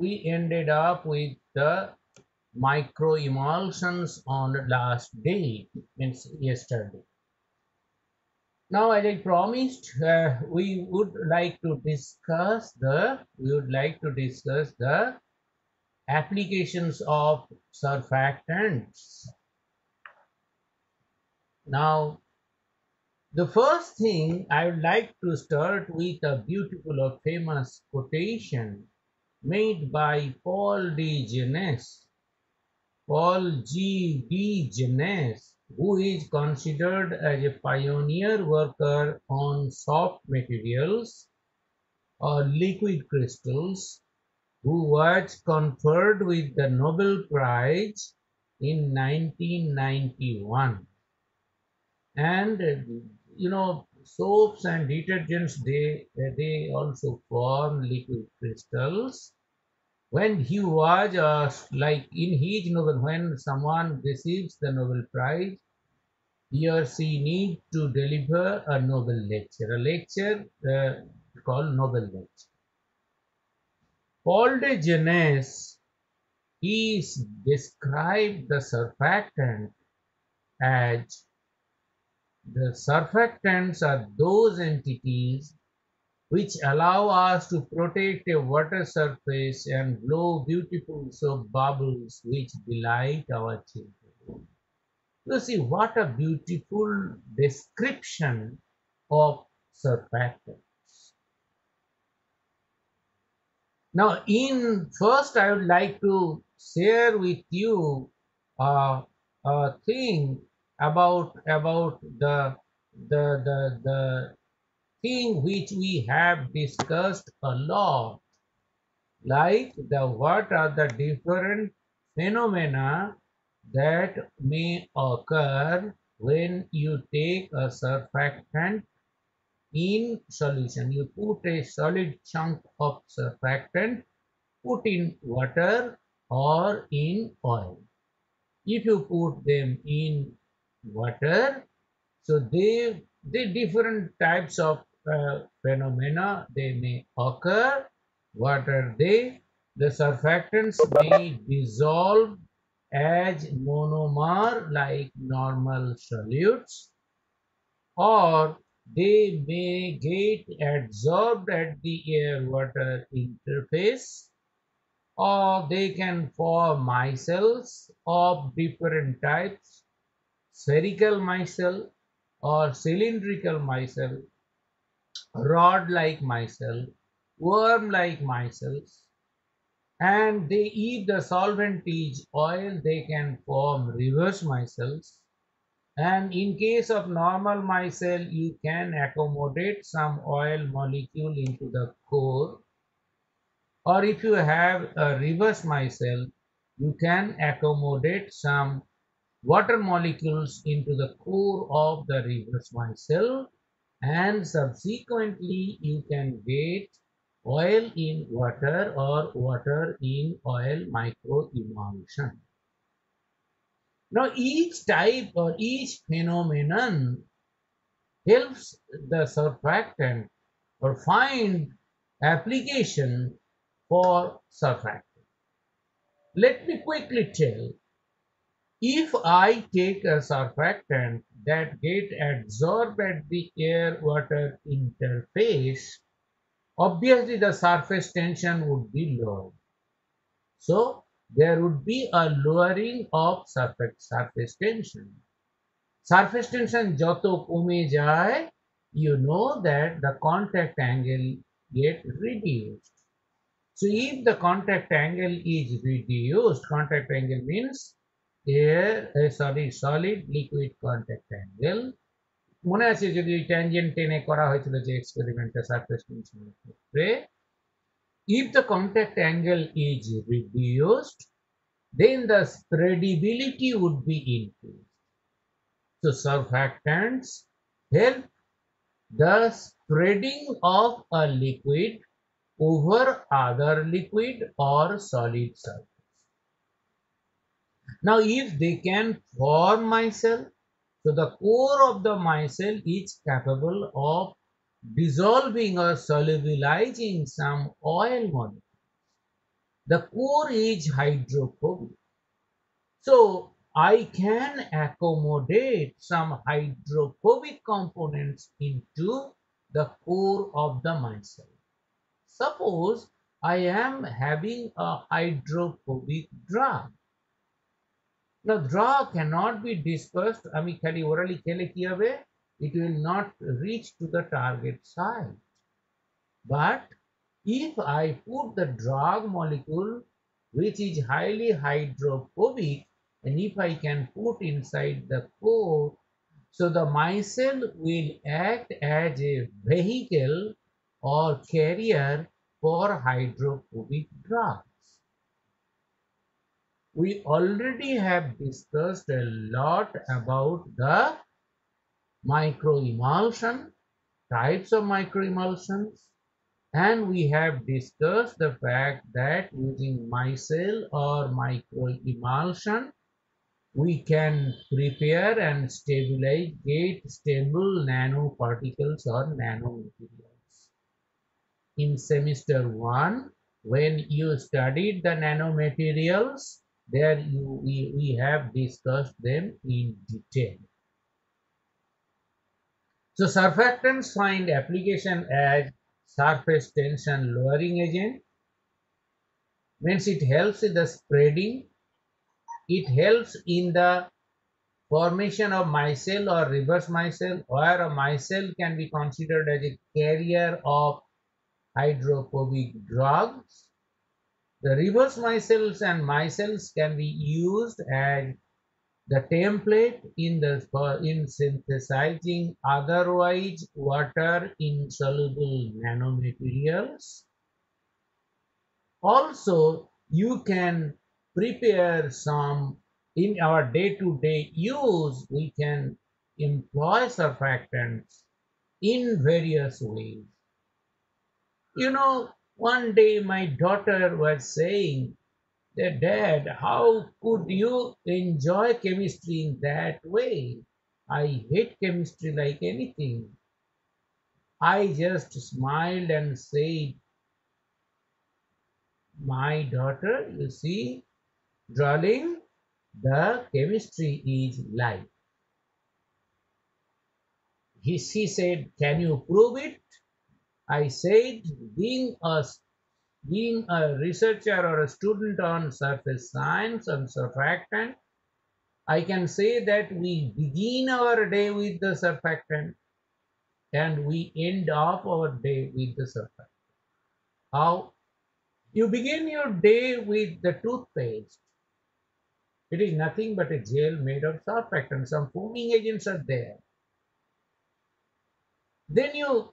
we ended up with the micro emulsions on the last day, means yesterday. Now, as I promised, we would like to discuss the applications of surfactants. Now, the first thing I would like to start with a beautiful or famous quotation made by Paul G. D. Jeunesse, who is considered as a pioneer worker on soft materials or liquid crystals, who was conferred with the Nobel Prize in 1991. And soaps and detergents, they also form liquid crystals. When he was like in his Nobel, when someone receives the Nobel Prize, he or she need to deliver a Nobel lecture, called Nobel lecture. Paul de Jeunesse, he described the surfactant as the surfactants are those entities which allow us to protect a water surface and blow beautiful soap bubbles which delight our children. You see, what a beautiful description of surfactants. Now, first, I would like to share with you a thing about the thing which we have discussed a lot, like what are the different phenomena that may occur when you take a surfactant in solution. You put a solid chunk of surfactant, put in water or in oil. If you put them in water, so they different types of phenomena they may occur. What are they? The surfactants may dissolve as monomer like normal solutes, or they may get absorbed at the air-water interface, or they can form micelles of different types, spherical micelle or cylindrical micelle, rod-like micelle, worm-like micelles, and if the solvent is oil, they can form reverse micelles. And in case of normal micelle, you can accommodate some oil molecule into the core, or if you have a reverse micelle, you can accommodate some water molecules into the core of the reverse micelle, and subsequently you can get oil in water or water in oil micro emulsion. Now, each type or each phenomenon helps the surfactant or find application for surfactant. Let me quickly tell, if I take a surfactant that get absorbed at the air-water interface, obviously the surface tension would be low. So there would be a lowering of surface tension. Surface tension joto kome jai, you know that the contact angle get reduced. So if the contact angle is reduced, contact angle means solid liquid contact angle. মনে আছে যদি tangent টেনে করা হয়েছিল যে এক্সপেরিমেন্টে surface টেনশনের ক্ষেত্রে, if the contact angle is reduced, then the spreadability would be increased. So surfactants help the spreading of a liquid over other liquid or solid surface. Now, if they can form micelle, so the core of the micelle is capable of dissolving or solubilizing some oil molecule. The core is hydrophobic. So I can accommodate some hydrophobic components into the core of the micelle. Suppose I am having a hydrophobic drug. The drug cannot be dispersed, खाली orally खेले किया हुए, it will not reach to the target site. But if I put the drug molecule which is highly hydrophobic, and if I can put inside the core, so the micelle will act as a vehicle or carrier for hydrophobic drugs. We already have discussed a lot about the microemulsion, types of microemulsions, and we have discussed the fact that using micelle or microemulsion, we can prepare and stabilize gate stable nanoparticles or nanomaterials. In semester 1, when you studied the nanomaterials, there we have discussed them in detail. So surfactants find application as surface tension lowering agent, means it helps in the spreading, it helps in the formation of micelle or reverse micelle, where a micelle can be considered as a carrier of hydrophobic drugs. The reverse micelles and micelles can be used as the template in synthesizing otherwise water insoluble nanomaterials. Also, you can prepare some in our day-to-day use. We can employ surfactants in various ways. One day my daughter was saying that, Dad, how could you enjoy chemistry in that way? I hate chemistry like anything. I just smiled and said, my daughter, you see, darling, the chemistry is life. She said, can you prove it? I said, being a researcher or a student on surface science and surfactant, I can say that we begin our day with the surfactant and we end off our day with the surfactant. How? You begin your day with the toothpaste. It is nothing but a gel made of surfactant. Some foaming agents are there. Then you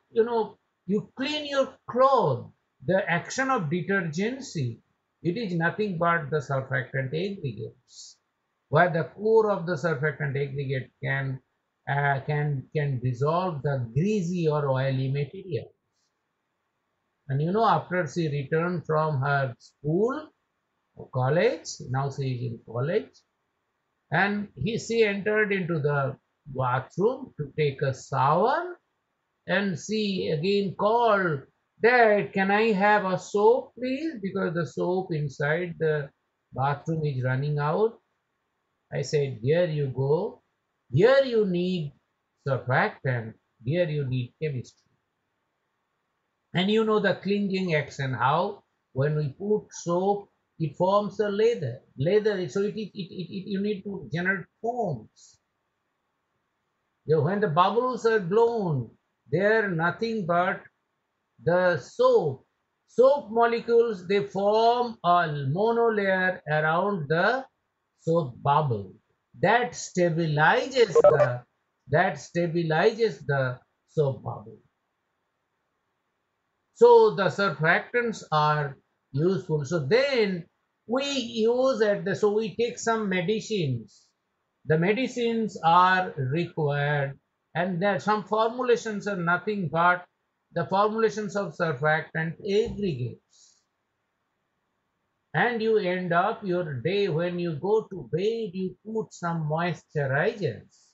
clean your clothes. The action of detergency, it is nothing but the surfactant aggregates, where the core of the surfactant aggregate can dissolve the greasy or oily material. And after she returned from her school or college, now she is in college, and she entered into the bathroom to take a shower, and she again called, Dad, can I have a soap please, because the soap inside the bathroom is running out. I said, here you go. Here you need surfactant. Here you need chemistry. And the clinging action, how when we put soap, it forms a leather. So you need to generate foams. When the bubbles are blown, they are nothing but the soap molecules. They form a monolayer around the soap bubble that stabilizes the soap bubble. So the surfactants are useful. So then we use so we take some medicines. The medicines are required, and there some formulations are nothing but the formulations of surfactant aggregates. And you end up your day, when you go to bed, you put some moisturizers,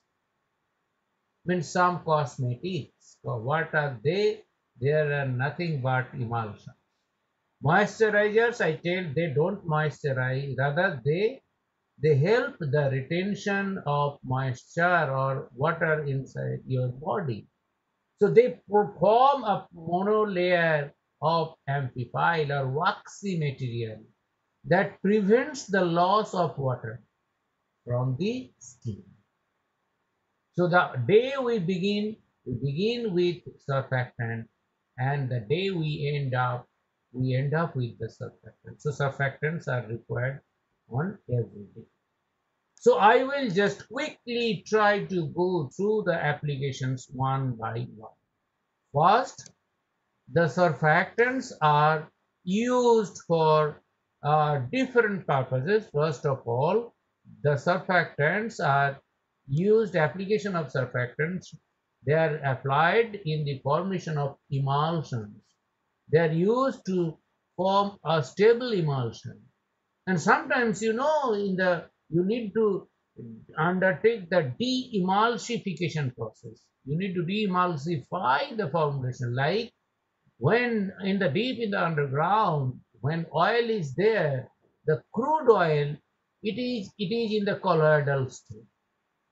means some cosmetics. So what are they? They are nothing but emulsions. Moisturizers, I tell, they don't moisturize, rather they help the retention of moisture or water inside your body. So they form a monolayer of amphipyle or waxy material that prevents the loss of water from the skin. So the day we begin with surfactant, and the day we end up with the surfactant. So surfactants are required on every day. So I will just quickly try to go through the applications one by one. First, the surfactants are used for different purposes. First of all, the surfactants are used, application of surfactants, they are applied in the formation of emulsions. They are used to form a stable emulsion. And sometimes, in the you need to undertake the de-emulsification process. You need to de-emulsify the formulation, like when in the deep in the underground, when oil is there, the crude oil, it is in the colloidal state.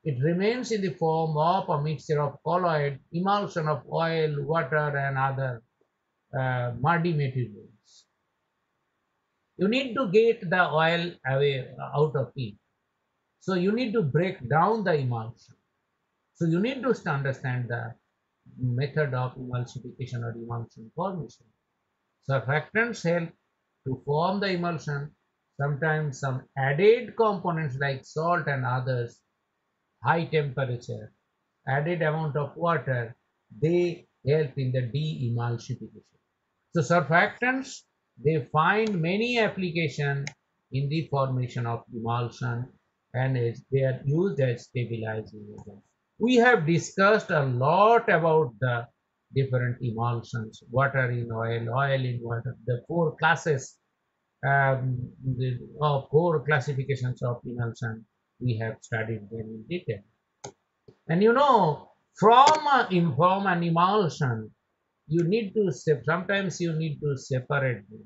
It remains in the form of a mixture of colloid, emulsion of oil, water, and other muddy materials. You need to get the oil away out of it. So you need to break down the emulsion. So you need to understand the method of emulsification or emulsion formation. Surfactants help to form the emulsion. Sometimes some added components like salt and others, high temperature, added amount of water, they help in the de-emulsification. So surfactants, they find many application in the formation of emulsion, and they are used as stabilizing agents. We have discussed a lot about the different emulsions, water in oil, oil in water, the four classes, four classifications of emulsion. We have studied them in detail. And from an emulsion, you need to sometimes you need to separate them.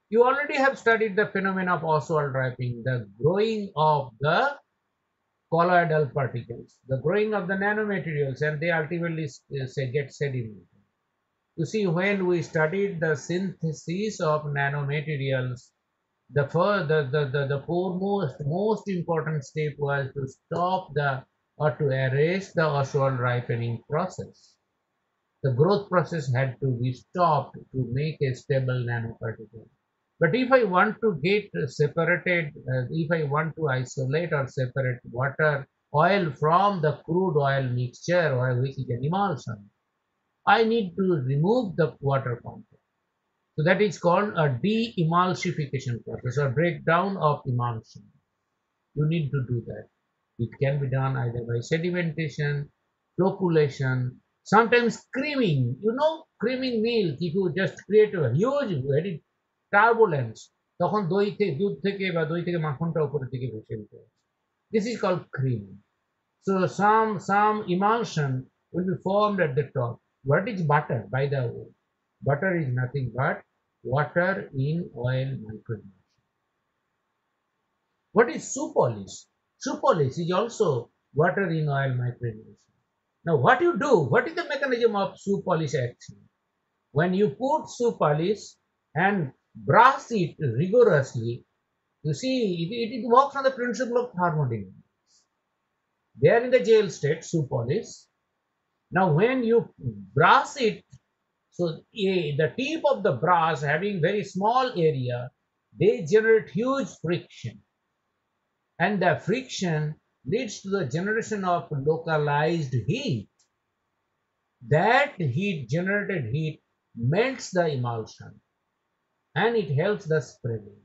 You already have studied the phenomena of Oswald wrapping, the growing of the colloidal particles, the growing of the nanomaterials, and they ultimately get sedimented. You see, when we studied the synthesis of nanomaterials, the foremost most important step was to stop the or to arrest the Oswald ripening process. The growth process had to be stopped to make a stable nanoparticle. But if I want to get separated, if I want to isolate or separate water, oil from the crude oil mixture, or which is an emulsion, I need to remove the water content. So that is called a de-emulsification process or breakdown of emulsion. You need to do that. It can be done either by sedimentation, flocculation, sometimes creaming. Creaming milk, if you just create a huge, very turbulence, তখন দুধ থেকে বা দই থেকে মাখনটা উপরের দিকে ভেসে উঠে আসে. This is called creaming. So some emulsion will be formed at the top. What is butter, by the way? Butter is nothing but water in oil microemulsion. What is shoe polish? Shoe polish is also water in oil microemulsion. Now, what you do? What is the mechanism of shoe polish action? When you put shoe polish and brush it rigorously, you see it works on the principle of thermodynamics. They are in the gel state, shoe polish. Now, when you brush it, so the tip of the brush having very small area, they generate huge friction. And the friction leads to the generation of localized heat. That generated heat melts the emulsion and it helps the spreading.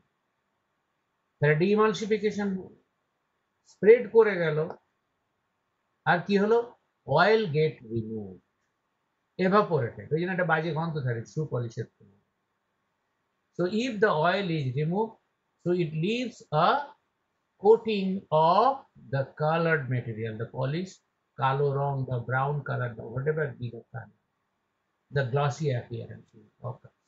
The demulsification spread করে গেল আর কি হলো oil get removed, evaporated. ওই জন্য একটা বাজে গন্ধ থাকে শু পলিশের. So if the oil is removed, so it leaves a coating of the colored material, the polish, kalo rong, the brown color, whatever be the color, the glossy appearance occurs.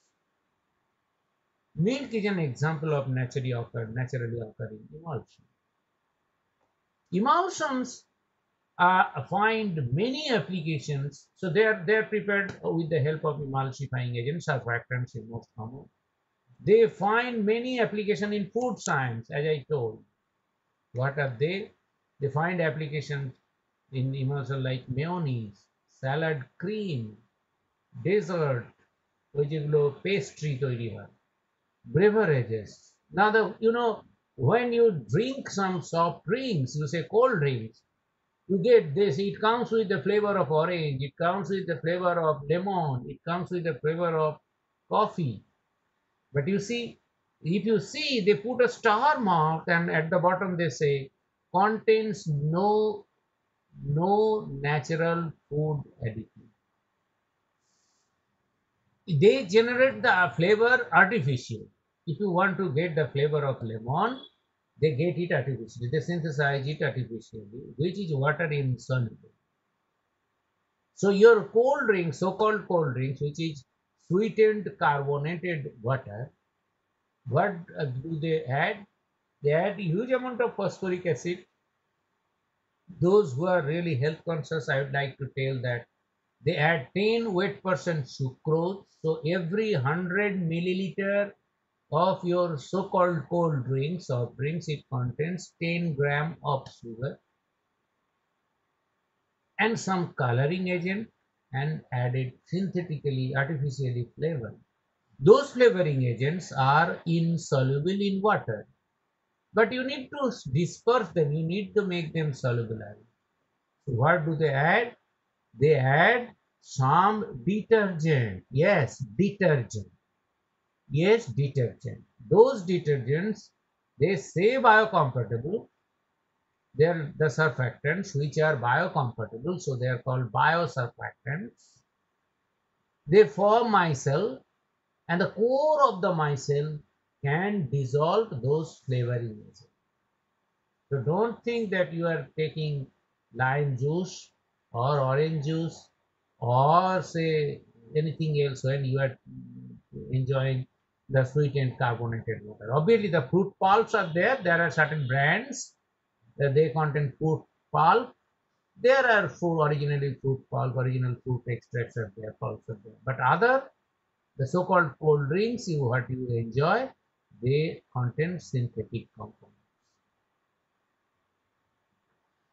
Milk is an example of naturally occurring emulsion. Emulsions find many applications. So they are prepared with the help of emulsifying agents. Surfactants is most common. They find many applications in food science, as I told. What are they? They find applications in emulsion like mayonnaise, salad cream, dessert, ওই যেগুলো pastry তৈরি হয়, beverages. Now when you drink some soft drinks, you say cold drinks, you get this. It comes with the flavor of orange, it comes with the flavor of lemon, it comes with the flavor of coffee. But you see, if you see, they put a star mark and at the bottom they say contains no natural food additive. They generate the flavor artificially. If you want to get the flavor of lemon, they get it artificially. They synthesize it artificially, which is water insoluble. So your cold drinks, so-called cold drinks, which is sweetened carbonated water, what do they add? They add huge amount of phosphoric acid. Those who are really health conscious, I would like to tell that they add 10 weight% sucrose. So every 100 milliliter of your so-called cold drinks or drinks, it contains 10 gram of sugar and some coloring agent and added synthetically, artificially flavored. Those flavoring agents are insoluble in water, but you need to disperse them. You need to make them soluble. So what do they add? They add some detergent. Yes, detergent. Yes, detergent. Those detergents, they say biocompatible. They're the surfactants which are biocompatible, so they are called biosurfactants. They form micelle, and the core of the micelle can dissolve those flavoring agents. So don't think that you are taking lime juice or orange juice or say anything else when you are enjoying the sweet and carbonated water. Obviously, the fruit pulps are there. There are certain brands that they contain fruit pulp. There are originally fruit pulp, original fruit extracts are there, pulps are there. But the so-called cold drinks, what you enjoy, they contain synthetic compounds.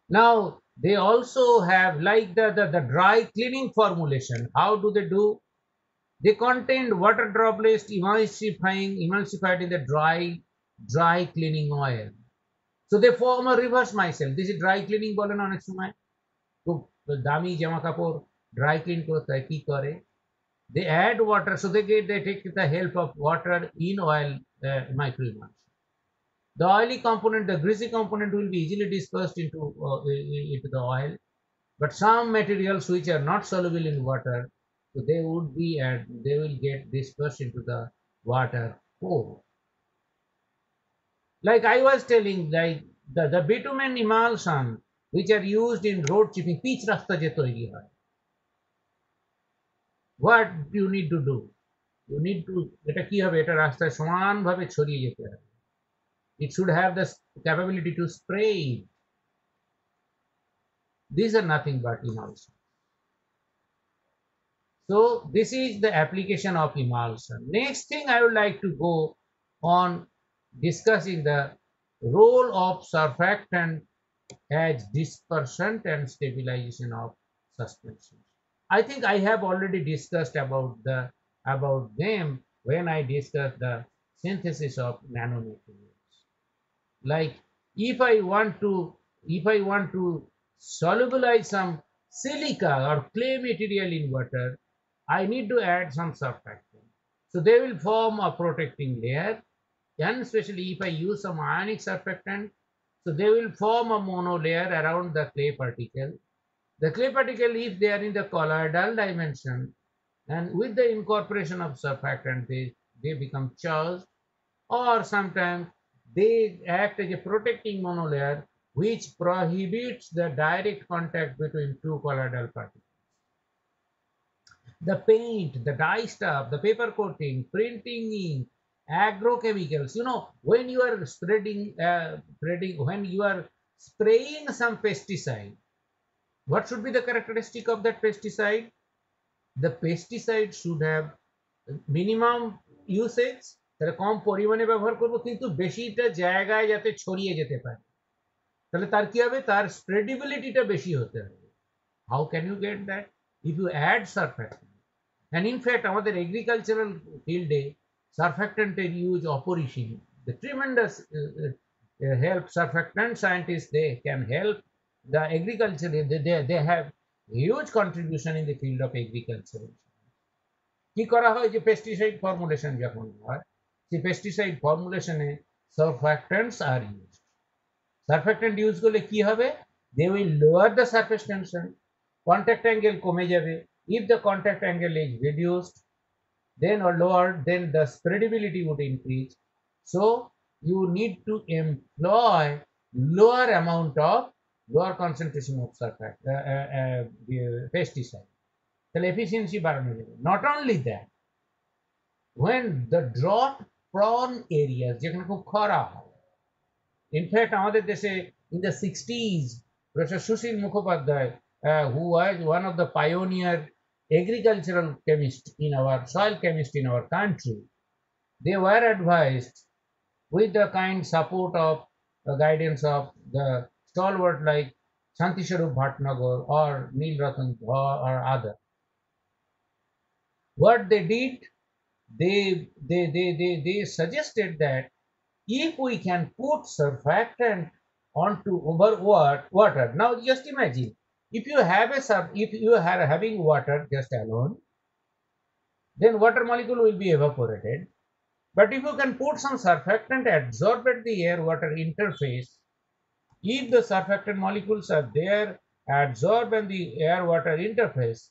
Now, they also have like the dry cleaning formulation. How do they do? They contain water droplets emulsified in the dry cleaning oil. So they form a reverse micelle. This is dry cleaning বলেন অনেক সময় খুব দামি জামা কাপড় dry clean করতে হয় কি করে? They add water, so they take the help of water in oil microemulsion. The oily component, the greasy component will be easily dispersed into the oil, but some materials which are not soluble in water, so they will get dispersed into the water core. Like I was telling, like the bitumen emulsion which are used in road chipping, pitch rasta je toiri hoy. What do you need to do? You need to eta ki hobe, eta রাস্তায় সমান ভাবে ছড়িয়ে যেতে হবে. It should have the capability to spray. These are nothing but emulsion. So this is the application of emulsion. Next thing I would like to go on discussing the role of surfactant as dispersant and stabilization of suspension. I think I have already discussed about them when I discussed the synthesis of nanomaterials. Like if I want to solubilize some silica or clay material in water, I need to add some surfactant. So they will form a protecting layer, and especially if I use some ionic surfactant, so they will form a monolayer around the clay particle. The clay particle, if they are in the colloidal dimension, and with the incorporation of surfactant, they become charged, or sometimes they act as a protecting monolayer which prohibits the direct contact between two colloidal particles. The paint, the dye stuff, the paper coating, printing ink, Agrochemicals, when you are when you are spraying some pesticide, what should be the characteristic of that pesticide? The pesticide should have minimum usage, তাহলে কম পরিমাণে ব্যবহার করব, কিন্তু বেশিটা জায়গায় যাতে ছড়িয়ে যেতে পারে, তাহলে তার কি হবে, তার স্প্রেডিবিলিটিটা বেশি হতে হবে। How can you get that? If you add surfactant, and in fact আমাদের এগ্রিকালচারাল ফিল্ডে সারফ্যাক্ট্যান্টের ইউজ অপরিসীম, the tremendous help surfactant scientists, they can help the agriculture, they have huge contribution in the field of agriculture. কি করা হয়, যে pesticide formulation যখন হয়, সেই পেস্টিসাইড ফর্মুলেশনে সারফ্যাক্ট্যান্টস আর ইউজ। সারফ্যাক্ট্যান্ট ইউজ করলে কি হবে, they will lower the surface tension, contact angle কমে যাবে। If the contact angle is reduced then or lowered, then the spreadability would increase. So you need to employ lower concentration of pesticide. The efficiency বাড়ানো যাবে। Not only that, when the drought prone areas, যেখানে খুব খরা হয়, in fact আমাদের দেশে in the 60s, Professor Sushil Mukhopadhyay, who was one of the pioneer agricultural chemists in our soil chemist in our country, they were advised, with the kind support of the guidance of the stalwart like Shanti Swarup Bhatnagar or Neel Ratan or other. What they did, they suggested that if we can put surfactant onto over water. Now just imagine, if you are having water just alone, then water molecule will be evaporated. But if you can put some surfactant absorbed at the air water interface, if the surfactant molecules are there absorbed in the air water interface,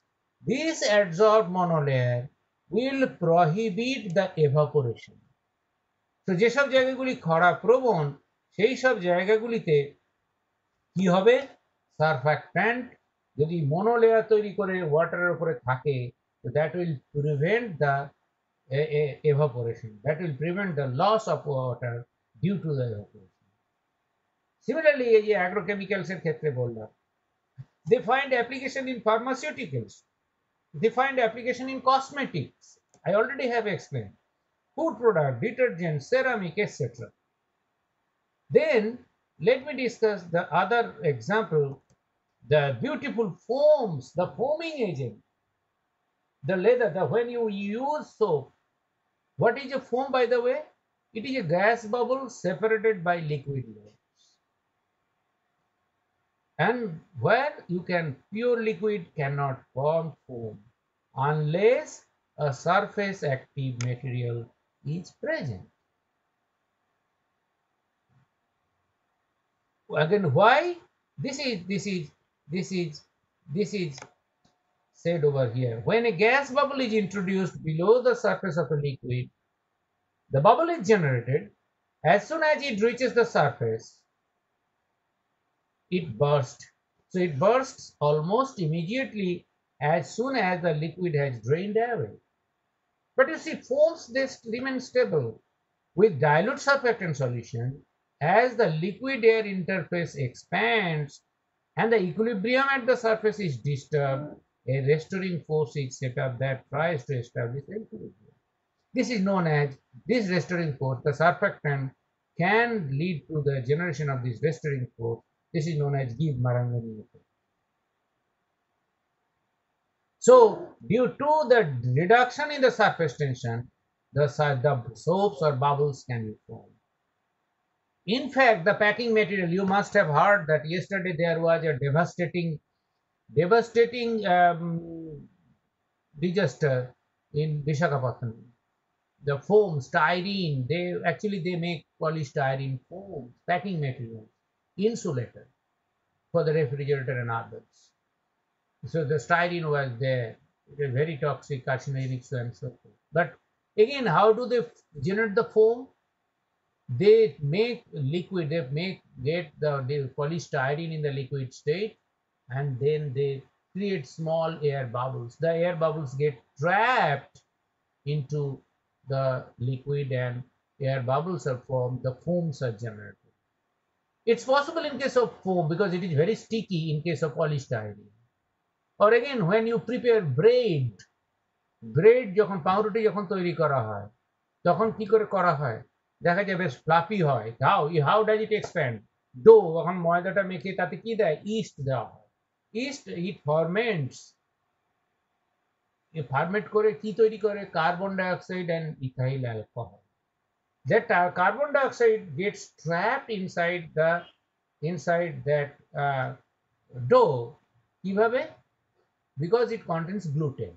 this adsorbed monolayer will prohibit the evaporation. তো যেসব জায়গাগুলি খরা প্রবণ, সেই সব জায়গাগুলিতে কি হবে, সারফ্যাক্ট্যান্ট যদি মনোলেয়ার তৈরি করে ওয়াটারের উপরে থাকে, তো that will prevent the evaporation, that will prevent the loss of water due to the evaporation. Similarly, এই যে agrochemicals এর ক্ষেত্রে বললাম, they find application in pharmaceuticals, they find application in cosmetics, I already have explained, food product, detergent, ceramic, etc. Then let me discuss the other example, the beautiful foams, the foaming agent, the leather, when you use soap. What is a foam, by the way? It is a gas bubble separated by liquid layers, and where you can, pure liquid cannot form foam unless a surface active material is present. Again, why this is said over here. When a gas bubble is introduced below the surface of a liquid, the bubble is generated. As soon as it reaches the surface, it bursts. So it bursts almost immediately as soon as the liquid has drained away. But you see, foams, they remain stable. With dilute surfactant solution, as the liquid air interface expands and the equilibrium at the surface is disturbed, a restoring force is set up that tries to establish equilibrium. This is known as, this restoring force, the surfactant can lead to the generation of this restoring force. This is known as Gibbs-Marangoni effect. So due to the reduction in the surface tension, the soaps or bubbles can be formed. In fact, the packing material, you must have heard that yesterday there was a devastating disaster in Visakhapatnam. The foam, styrene, they make polystyrene foam, packing material, insulator for the refrigerator and others. So the styrene was there. It is very toxic, carcinogenic, so and so forth. But again, how do they generate the foam? They make liquid, get the polystyrene in the liquid state, and then they create small air bubbles. The air bubbles get trapped into the liquid and air bubbles are formed, the foams are generated. It's possible in case of foam because it is very sticky in case of polystyrene. Or again, when you prepare bread যখন পাউরুটি যখন তৈরি করা হয় তখন কি করে করা হয়, দেখা যায় বেশ ফ্লাফি হয়। How does it expand? Dough যখন ময়দাটা মেখে তাতে কি দেয়, ইস্ট দেওয়া হয়। ইস্ট ইট ফরমেন্টস, ফার্মেন্ট করে কি তৈরি করে, carbon dioxide and ethyl alcohol. That carbon dioxide gets trapped inside that dough. কিভাবে? Because it contains gluten.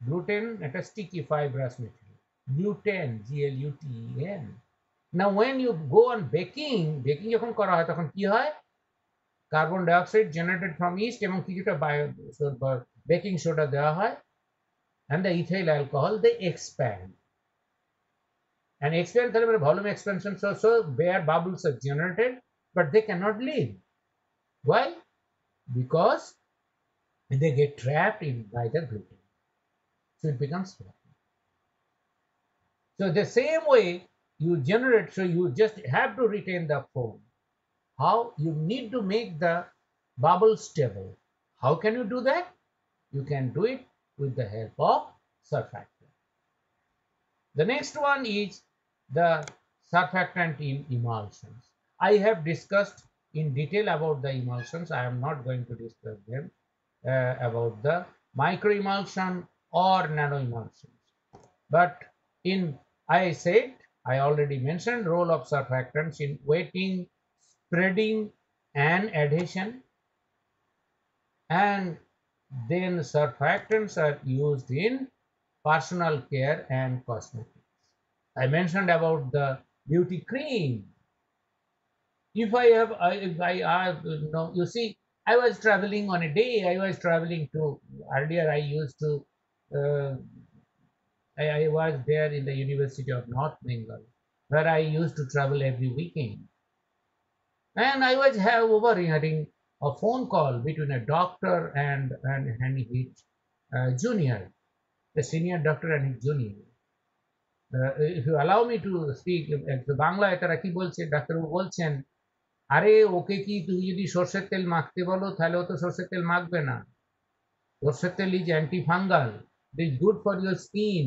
Gluten একটা sticky fibrous material. Gluten, Gluten. Now when you go on baking যখন করা হয় তখন কি হয়, carbon dioxide generated from east এবং কিছুটা বেকিং সোডা দেওয়া হয়, and the ethyl alcohol they expand. And expand তাহলে volume expansion, so air bubbles are generated but they cannot leave. Why? Because they get trapped in by the gluten, so it becomes fluffy. So the same way you generate, so you just have to retain the foam. How? You need to make the bubble stable. How can you do that? You can do it with the help of surfactant. The next one is the surfactant in emulsions. I have discussed in detail about the emulsions. I am not going to discuss them about the micro emulsion or nano emulsions. But I already mentioned role of surfactants in wetting, spreading, and adhesion. And then surfactants are used in personal care and cosmetics. I mentioned about the beauty cream. If you see, I was traveling on a day. I was traveling to, earlier I used to, I was there in the University of North Bengal, where I used to travel every weekend. And I was overhearing a phone call between a doctor and his junior, the senior doctor and his junior. If you allow me to speak, বাংলায় তারা কি বলছে, ডাক্তারবাবু বলছেন, আরে ওকে কি তুই যদি সর্ষের তেল মাখতে বলো তাহলে ও তো সর্ষের তেল মাখবে না। সর্ষের তেল is anti fungal, it is good for your skin.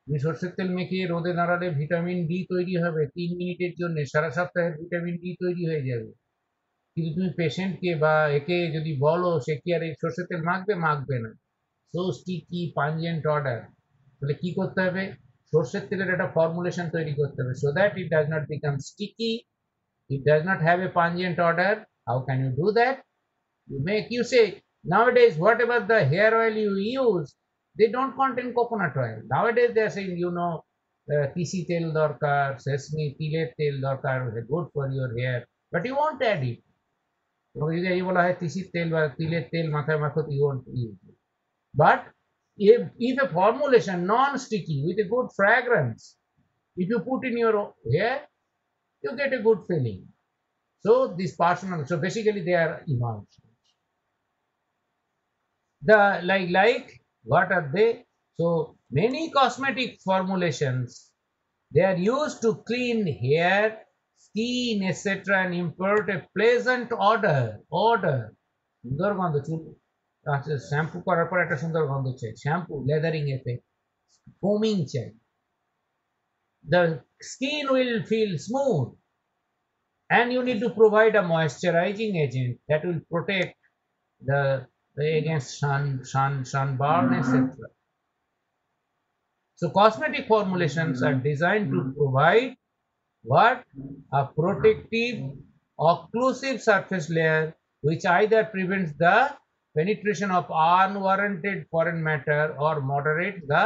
তুমি সর্ষের তেল মেখে রোদে দাঁড়ালে ভিটামিন ডি তৈরি হবে 3 মিনিটের জন্য, সারা সপ্তাহে ভিটামিন ডি তৈরি হয়ে যাবে। কিন্তু তুমি পেশেন্টকে বা একে যদি বলো, সে কি আর এই সর্ষের তেল মাখবে না। সো স্টিকি পাঞ্জেন্ট অর্ডার, তাহলে কি করতে হবে, সর্ষের তেলের একটা ফর্মুলেশন তৈরি করতে হবে, so that it does not become sticky, it does not have a pungent odor. How can you do that? You say, nowadays whatever the hair oil you use, they don't contain coconut oil. Nowadays they are saying, তিসি তেল দরকার, sesame তিলের তেল দরকার, good for your hair, but you won't add it. তোমাকে যদি এই বলা হয় তিসির তেল বা তিলের তেল মাথায় মাখো, you won't use it. But if a formulation non-sticky with a good fragrance, if you put in your hair, you get a good feeling. So this personal, so basically they are emulsions. The like what are they? So many cosmetic formulations, they are used to clean hair, skin, etc. and impart a pleasant odor. সুন্দর গন্ধ, চুল shampoo করার পর একটা সুন্দর গন্ধ চাই, shampoo লেদারিং effect, ফোমিং চাই, the skin will feel smooth, and you need to provide a moisturizing agent that will protect the against sunburn, etc. So cosmetic formulations are designed to provide what? A protective occlusive surface layer which either prevents the penetration of unwarranted foreign matter or moderates the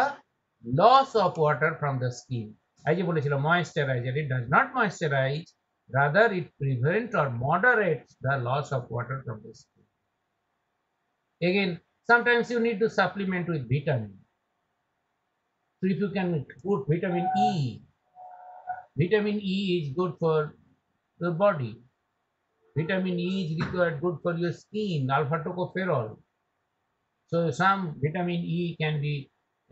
loss of water from the skin. I যে বলেছিল moisturizer, it does not moisturize, rather it prevents or moderates the loss of water from the skin. Again, sometimes you need to supplement with vitamin. So if you can put vitamin E is good for your body. Vitamin E is required good for your skin, alpha tocopherol. So some vitamin E can be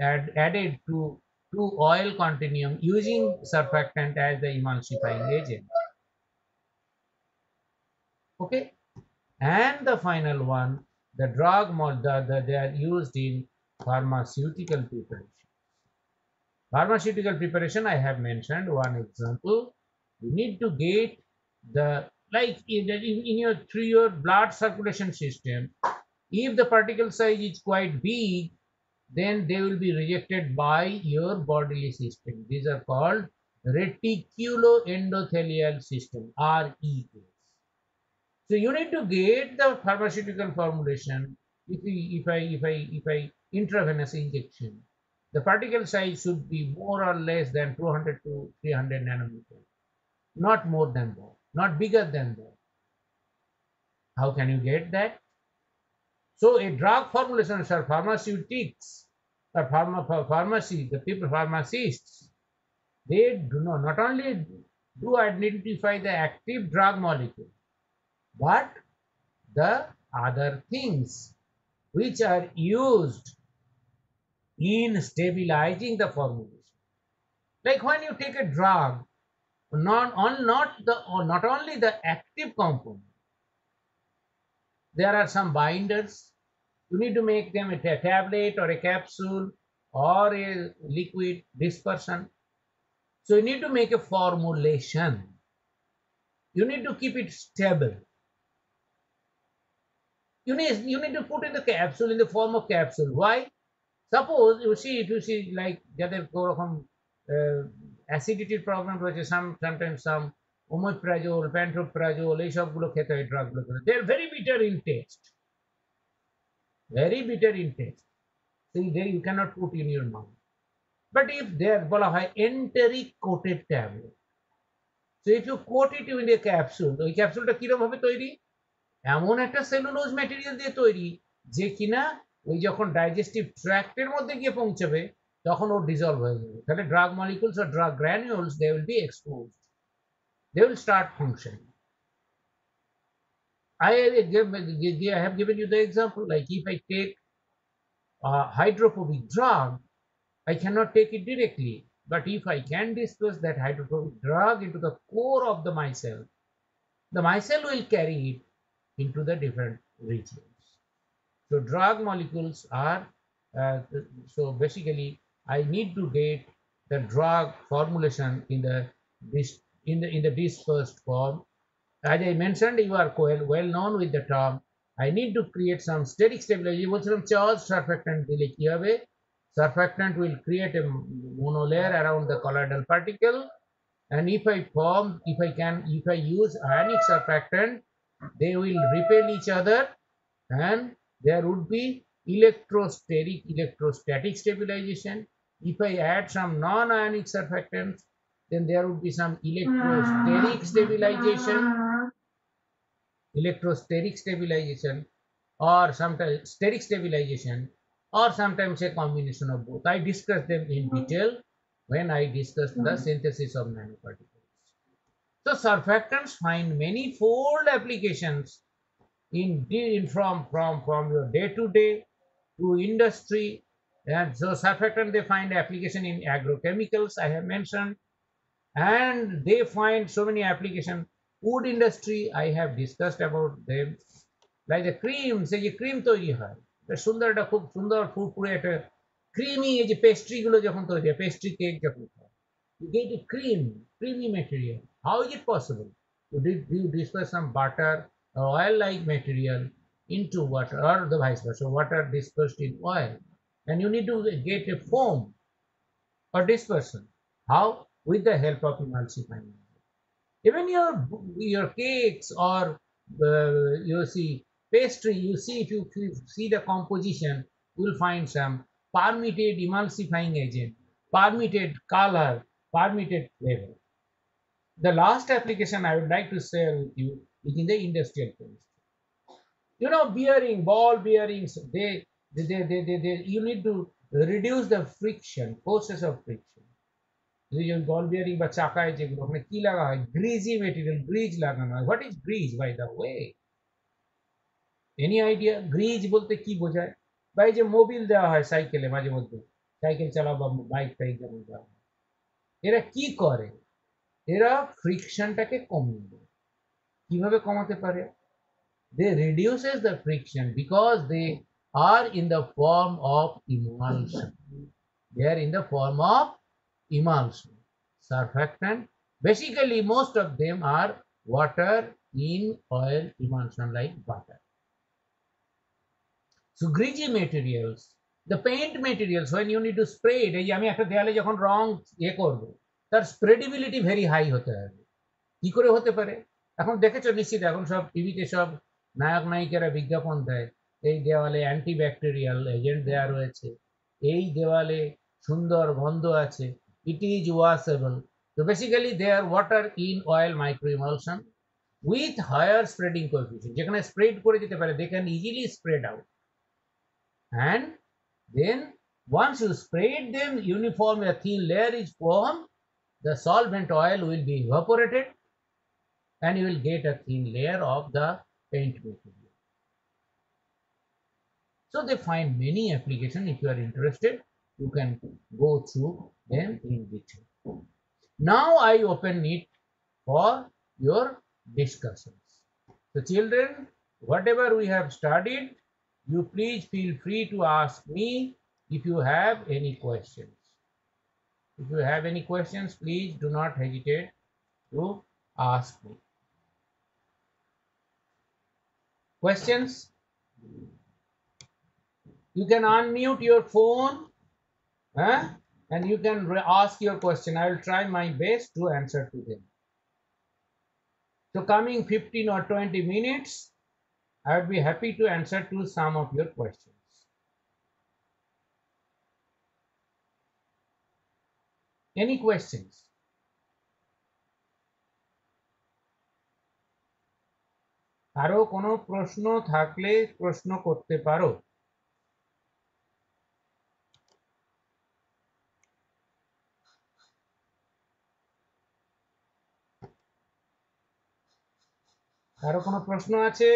added to oil continuum using surfactant as the emulsifying agent. Okay, and the final one, the they are used in pharmaceutical preparation. Pharmaceutical preparation, I have mentioned one example. You need to get the, like in your through your blood circulation system. If the particle size is quite big, then they will be rejected by your bodily system. These are called reticuloendothelial system, RES. So you need to get the pharmaceutical formulation. If I intravenous injection, the particle size should be more or less than 200 to 300 nanometers, not more than that, not bigger than that. How can you get that? So a drug formulation, or pharmaceutics, or pharmacy, the people pharmacists, they do not only do identify the active drug molecule, but the other things which are used in stabilizing the formulation. Like when you take a drug, not only the active component, there are some binders. You need to make them a tablet or a capsule or a liquid dispersion. So you need to make a formulation. You need to keep it stable. You need to put in the capsule in the form of capsule. Why? Suppose if you see like যাদের কোরকম অ্যাসিডিটির problem রয়েছে, sometimes some omeprazole, pantoprazole এই সবগুলো খেতে হয় ড্রাগগুলো। They are very bitter in taste. Very bitter in taste. See, there you cannot put in your mouth. But if there বলা হয় enteric coated tablet. So if you coat it in a capsule, ওই ক্যাপসুলটা কিরকম ভাবে তৈরি? এমন একটা cellulose material দিয়ে তৈরি যে কিনা ওই যখন ডাইজেস্টিভ ট্র্যাক্টের মধ্যে গিয়ে পৌঁছাবে তখন ও ডিজলভ হয়ে যাবে। তাহলে drug molecules or drug granules, they will be exposed. They will start functioning. I have given you the example, like if I take a hydrophobic drug, I cannot take it directly. But if I can disperse that hydrophobic drug into the core of the micelle, the micelle will carry it into the different regions. So drug molecules are, so basically I need to get the drug formulation in the dispersed form. As I mentioned, you are well known with the term. I need to create some steric stabilization. Charge surfactant dile ki hobe? Surfactant will create a monolayer around the colloidal particle, and if I use ionic surfactant, they will repel each other, and there would be electrostatic stabilization. If I add some non-ionic surfactants, then there would be some electrostatic stabilization, or sometimes steric stabilization, or sometimes a combination of both. I discussed them in detail when I discussed the synthesis of nanoparticles. So surfactants find manifold applications from your day-to-day to industry. And so surfactant, they find application in agrochemicals, I have mentioned, and they find so many applications. Food industry, I have discussed about them, like the creams, এই যে cream তৈরি হয়, সুন্দর একটা খুব সুন্দর ফুরফুরে একটা ক্রিমি, এই যে পেস্ট্রি গুলো যখন তৈরি হয়, পেস্ট্রি কেক যখন হয়, you get a creamy material. How is it possible? You disperse some butter or oil-like material into water, or the vice versa, water dispersed in oil, and you need to get a foam or dispersion. How? With the help of emulsifying. Even your cakes or you see pastry, you see, if you see the composition, you will find some permitted emulsifying agent, permitted color, permitted flavor. The last application I would like to share with you is in the industrial chemistry. Ball bearings, you need to reduce the friction, forces of friction. Ball bearing বা চাকায় যেগুলো, ওখানে কি লাগা হয়? Greasy material, grease লাগানো হয়। What is grease, by the way? Any idea grease বলতে কি বোঝায়? বা এই যে মোবিল দেওয়া হয় সাইকেলে মাঝে মধ্যে, সাইকেল চালাও বা বাইক টাইক যেমন চালাও, এরা কি করে, এরা ফ্রিকশনটাকে কমিয়ে দেয়। কিভাবে কমাতে পারে? They reduces the friction because they are in the form of emulsion. They are in the form of emulsion. Surfactant, basically most of them are water in oil emulsion like butter. So greasy materials, the paint materials, when you need to spray it, এই আমি একটা দেয়ালে যখন রং করব, তার স্প্রেডেবিলিটি very high হতে হবে। কি করে হতে পারে? এখন দেখেছো নিশ্চিত, এখন সব টিভিতে সব নায়ক নায়িকারা বিজ্ঞাপন দেয়, এই দেওয়ালে অ্যান্টিব্যাকটেরিয়াল এজেন্ট দেওয়া রয়েছে, এই দেওয়ালে সুন্দর গন্ধ আছে, ইট ইজ ওয়াশেবল। তো basically they are water in oil micro emulsion with higher spreading coefficient, যেখানে স্প্রেড করে যেতে পারে, they can easily spread out, and then once you spread them uniform, a thin layer is formed, the solvent oil will be evaporated and you will get a thin layer of the paint material. So they find many applications. If you are interested, you can go through them in detail. Now I open it for your discussions. So children, whatever we have studied, you please feel free to ask me if you have any questions. If you have any questions, please do not hesitate to ask me. Questions? You can unmute your phone, and you can ask your question. I will try my best to answer to them. So coming 15 or 20 minutes, I would be happy to answer to some of your questions. Any questions? কারো কোনো প্রশ্ন থাকলে প্রশ্ন করতে পারো। কারো কোনো প্রশ্ন আছে?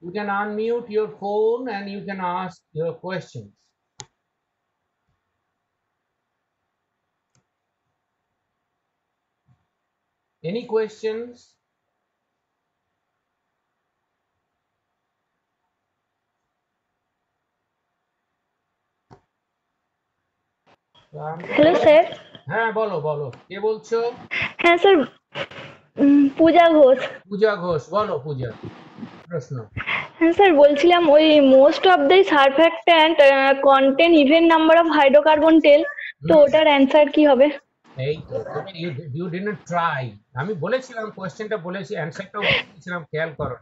You can unmute your phone and you can ask your questions. Any questions? Hello sir. হ্যাঁ বলো বলো, কে বলছো? হ্যাঁ স্যার, পূজা ঘোষ। পূজা ঘোষ, বলো পূজা, প্রশ্ন। হ্যাঁ স্যার, বলছিলাম ওই most of the surfactant content even number of hydrocarbon tail, তো ওটার অ্যান্সার কি হবে? এই তো তুমি ইউ ডিডন্ট ট্রাই, আমি বলেছিলাম কোশ্চেনটা বলেছি, অ্যানসারটাও বলেছিলাম, খেয়াল করো।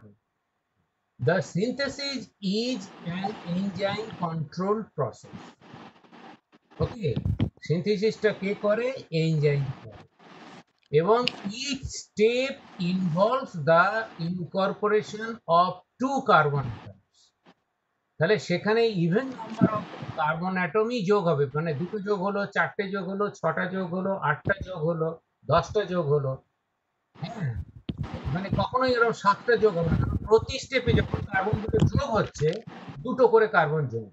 The synthesis is an enzyme controlled process. ওকে, সিনথেসিসটা কে করে? এনজাইম করে, এবং each step involves the incorporation of 2 carbon atoms. তাহলে সেখানে ইভেন নাম্বার অফ কার্বন অ্যাটমই যোগ হবে, মানে 2টো যোগ হলো, 4টে যোগ হলো, 6টা যোগ হলো, 8টা যোগ হলো, 10টা যোগ হলো, হ্যাঁ, মানে কখনোই এরকম 7টা যোগ হবে না, কারণ প্রতি স্টেপে যখন কার্বনগুলো যোগ হচ্ছে 2টো করে কার্বন যোগ।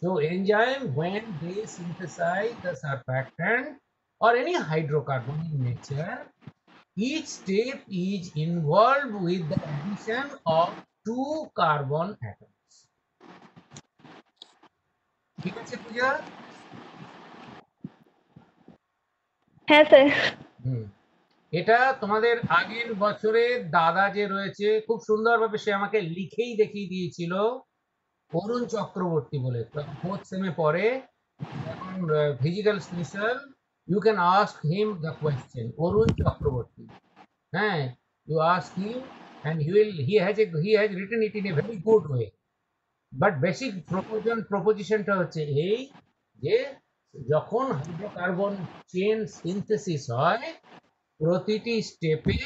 So enzyme, when they synthesize the surfactant or any hydrocarbon in nature, each step is involved with the addition of 2 carbon atoms. ঠিক আছে পূজা? হ্যাঁ স্যার। এটা তোমাদের আগের বছরের দাদা যে রয়েছে, খুব সুন্দরভাবে সে আমাকে লিখেই দেখিয়ে দিয়েছিল, অরুণ চক্রবর্তী বলে, 4th সেমে পড়ে, এখন physical special. You can ask him the question, অরুণ চক্রবর্তী, হ্যাঁ, you ask him and he has written it in a very good way. But basic propositionটা হচ্ছে এই, যে যখন হাইড্রোকার্বন চেন সিনথেসিস হয়, প্রতিটি স্টেপে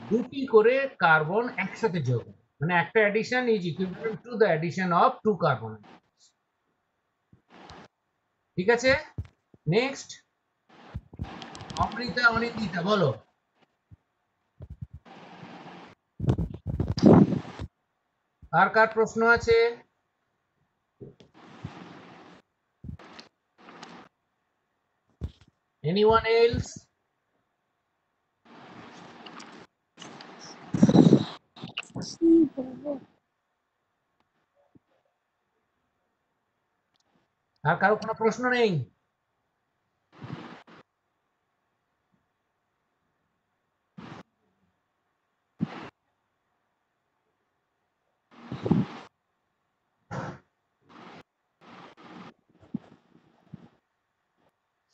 2টি করে কার্বন একসাথে যোগ হয়, মানে একটা addition is equivalent to the addition of 2 carbon. ঠিক আছে, নেক্সট অমৃতা অনিন্দিতা বলো। আর কার প্রশ্ন আছে? Anyone else? আর কারো কোনো প্রশ্ন নেই?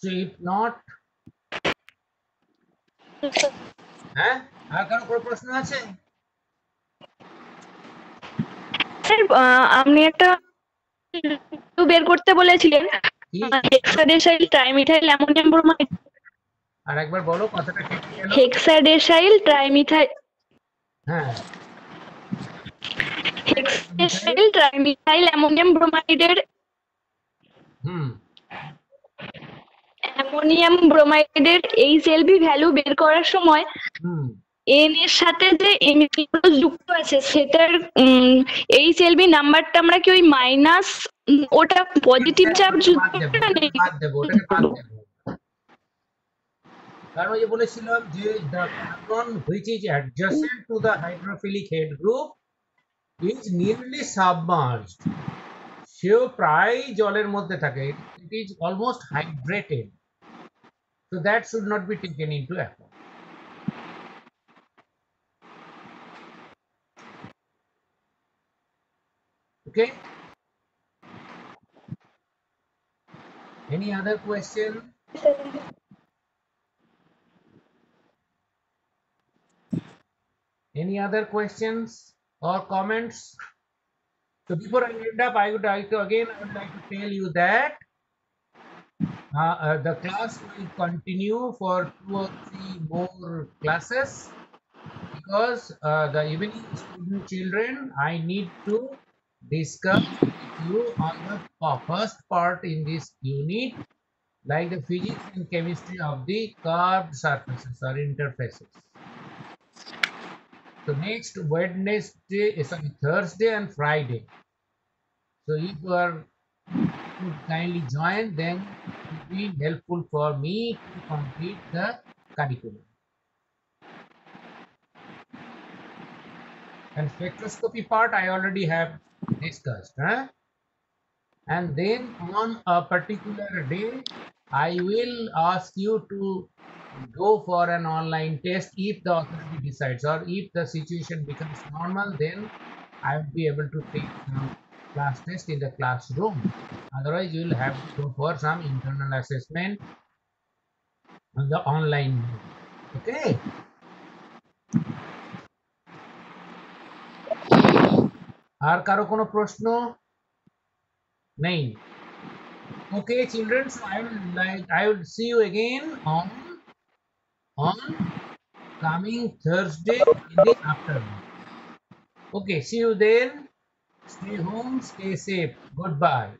So if not, হ্যাঁ, আর কারো কোনো প্রশ্ন আছে? স্যার আপনি একটা বের করতে বলেছিলেন, কি? হেক্সাডেসাইল ট্রাইমিথাইল অ্যামোনিয়াম ব্রোমাইড। আর একবার বলো, কথাটা কেটে গেল। হেক্সাডেসাইল ট্রাইমিথাইল, হ্যাঁ, হেক্সাডেসাইল ট্রাইমিথাইল অ্যামোনিয়াম ব্রোমাইডের HLB ভ্যালু বের করার সময় এন এর সাথে যে এমিউলো যুক্ত আছে সেটার HLB নাম্বারটা আমরা কি ওই মাইনাস ওটা পজিটিভ চার্জ বাদ দেবো, ওটাকে বাদ দেবো। কারণ ওই যে বলেছিলাম যে the carbon which is adjacent to the hydrophilic head group is nearly submerged, সেও প্রায় জলের মধ্যে থাকে, it is almost hydrated, so that should not be taken into account. Okay, any other question? Any other questions or comments? So before I end up, I would like to tell you that the class will continue for 2 or 3 more classes, because the evening student children, I need to discuss with you on the first part in this unit, like the physics and chemistry of the curved surfaces or interfaces. So next Thursday and Friday. So if you are kindly join, then it will be helpful for me to complete the curriculum. And spectroscopy part I already have discussed, and then on a particular day I will ask you to go for an online test if the authority decides, or if the situation becomes normal, then I will be able to take some class test in the classroom. Otherwise you will have to go for some internal assessment on the online mode. Okay, আর কারো কোনো প্রশ্ন নেই? Okay children, so I will see you again on coming Thursday in the afternoon. Okay, see you then. Stay home, stay safe. Goodbye.